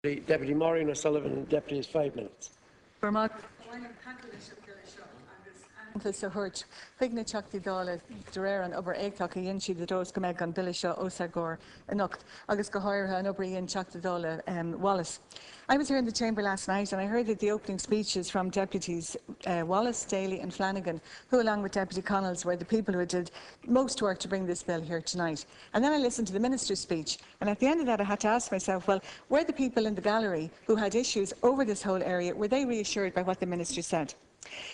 Deputy Maureen O'Sullivan and Deputy is 5 minutes. Sa hurt Figna Chakti Dáil Durer an over 8 o'clock in she the doors come egg on Dillisha Osagor Anocht August Gohira and over in Chakti Dáil Wallace. I was here in the chamber last night and I heard the opening speeches from Deputies Wallace, Daly and Flanagan, who along with Deputy Connells were the people who did most work to bring this bill here tonight. And then I listened to the Minister's speech, and at the end of that I had to ask myself, well, were the people in the gallery who had issues over this whole area, were they reassured by what the Minister said?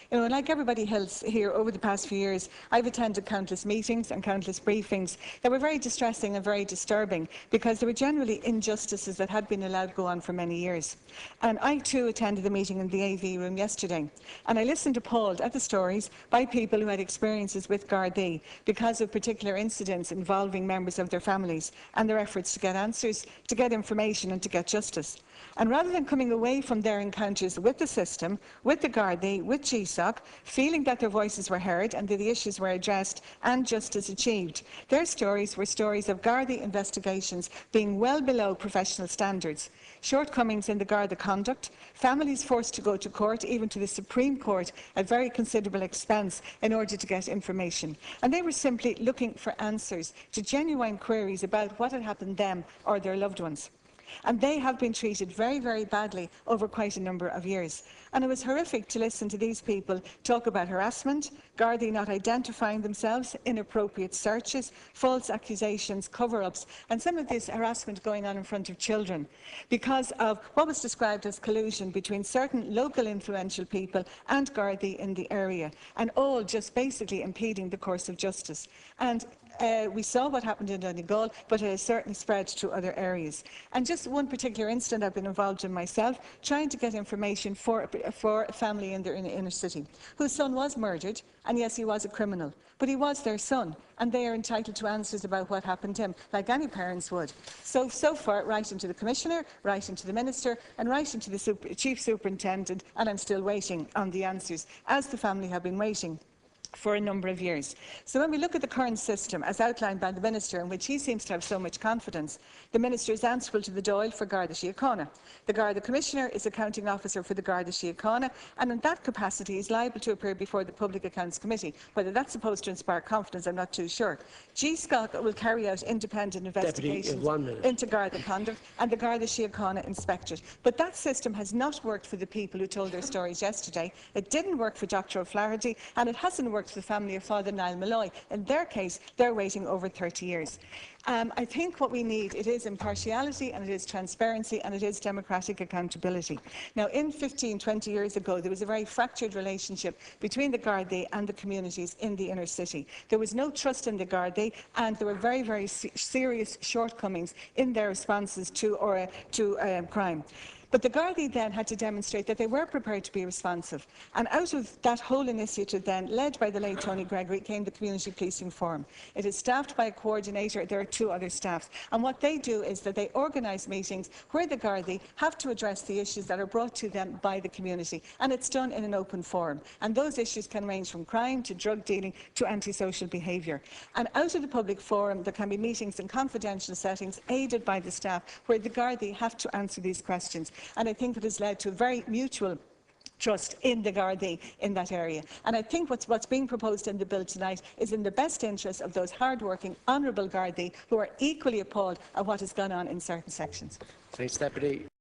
You know, like everybody else here over the past few years, I've attended countless meetings and countless briefings that were very distressing and very disturbing because there were generally injustices that had been allowed to go on for many years. And I too attended a meeting in the AV room yesterday, and I listened appalled at the stories by people who had experiences with Gardaí because of particular incidents involving members of their families and their efforts to get answers, to get information and to get justice. And rather than coming away from their encounters with the system, with the Gardaí, with GSOC, feeling that their voices were heard and that the issues were addressed and justice achieved, their stories were stories of Gardaí investigations being well below professional standards, shortcomings in the Garda conduct, families forced to go to court, even to the Supreme Court, at very considerable expense in order to get information. And they were simply looking for answers to genuine queries about what had happened to them or their loved ones. And they have been treated very, very badly over quite a number of years. And it was horrific to listen to these people talk about harassment, Gardaí not identifying themselves, inappropriate searches, false accusations, cover-ups, and some of this harassment going on in front of children because of what was described as collusion between certain local influential people and Gardaí in the area, and all just basically impeding the course of justice. And we saw what happened in Donegal, but it has certainly spread to other areas. And just one particular incident I've been involved in myself, trying to get information for a family in the inner city, whose son was murdered, and yes, he was a criminal, but he was their son, and they are entitled to answers about what happened to him, like any parents would. So far, writing to the Commissioner, writing to the Minister, and writing to the Chief Superintendent, and I'm still waiting on the answers, as the family have been waiting for a number of years. So when we look at the current system, as outlined by the Minister, in which he seems to have so much confidence, the Minister is answerable to the Dáil for Garda Síochána. The Garda Commissioner is accounting officer for the Garda Síochána, and in that capacity is liable to appear before the Public Accounts Committee. Whether that's supposed to inspire confidence, I'm not too sure. GSOC will carry out independent investigations into Garda conduct, and the Garda Síochána inspect it. But that system has not worked for the people who told their stories yesterday. It didn't work for Dr O'Flaherty, and it hasn't worked for the family of Father Niall Malloy. In their case, they're waiting over 30 years. I think what we need, it is impartiality and it is transparency and it is democratic accountability. Now, in 15-20 years ago, there was a very fractured relationship between the Gardaí and the communities in the inner city. There was no trust in the Gardaí, and there were very, very serious shortcomings in their responses to crime. But the Gardaí then had to demonstrate that they were prepared to be responsive. And out of that whole initiative then, led by the late Tony Gregory, came the Community Policing Forum. It is staffed by a coordinator. There are 2 other staffs. And what they do is that they organise meetings where the Gardaí have to address the issues that are brought to them by the community. And it's done in an open forum. And those issues can range from crime to drug dealing to antisocial behaviour. And out of the public forum, there can be meetings in confidential settings, aided by the staff, where the Gardaí have to answer these questions. And I think it has led to a very mutual trust in the Gardaí in that area. And I think what's being proposed in the bill tonight is in the best interest of those hard-working, honourable Gardaí who are equally appalled at what has gone on in certain sections. Thanks, Deputy.